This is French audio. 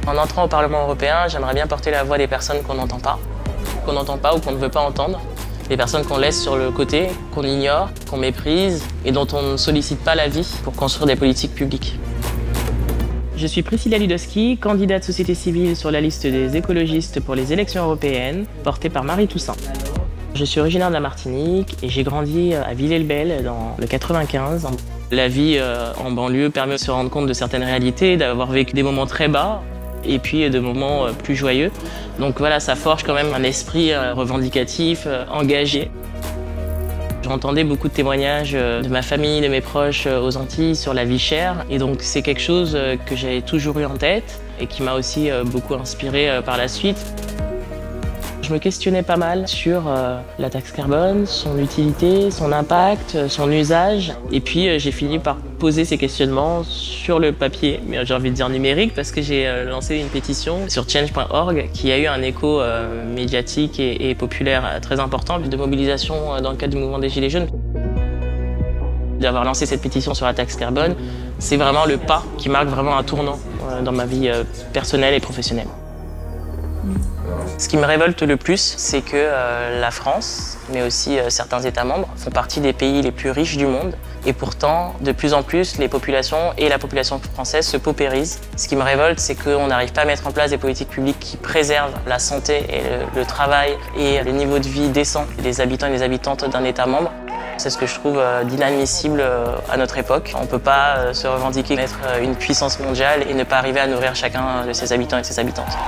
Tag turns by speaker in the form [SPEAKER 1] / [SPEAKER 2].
[SPEAKER 1] En entrant au Parlement européen, j'aimerais bien porter la voix des personnes qu'on n'entend pas ou qu'on ne veut pas entendre. Des personnes qu'on laisse sur le côté, qu'on ignore, qu'on méprise et dont on ne sollicite pas l'avis pour construire des politiques publiques. Je suis Priscilla Ludowski, candidate société civile sur la liste des écologistes pour les élections européennes, portée par Marie Toussaint. Je suis originaire de la Martinique et j'ai grandi à Villers-le-Bel dans le 95. La vie en banlieue permet de se rendre compte de certaines réalités, d'avoir vécu des moments très bas et puis de moments plus joyeux. Donc voilà, ça forge quand même un esprit revendicatif, engagé. J'entendais beaucoup de témoignages de ma famille, de mes proches aux Antilles sur la vie chère. Et donc c'est quelque chose que j'avais toujours eu en tête et qui m'a aussi beaucoup inspiré par la suite. Je me questionnais pas mal sur la taxe carbone, son utilité, son impact, son usage. Et puis j'ai fini par poser ces questionnements sur le papier, mais j'ai envie de dire numérique, parce que j'ai lancé une pétition sur change.org qui a eu un écho médiatique et populaire très important, de mobilisation dans le cadre du mouvement des Gilets jaunes. D'avoir lancé cette pétition sur la taxe carbone, c'est vraiment le pas qui marque vraiment un tournant dans ma vie personnelle et professionnelle. Ce qui me révolte le plus, c'est que la France, mais aussi certains États membres, font partie des pays les plus riches du monde. Et pourtant, de plus en plus, les populations et la population française se paupérisent. Ce qui me révolte, c'est qu'on n'arrive pas à mettre en place des politiques publiques qui préservent la santé et le travail et le niveau de vie décent des habitants et des habitantes d'un État membre. C'est ce que je trouve d'inadmissible à notre époque. On ne peut pas se revendiquer d'être une puissance mondiale et ne pas arriver à nourrir chacun de ses habitants et de ses habitantes.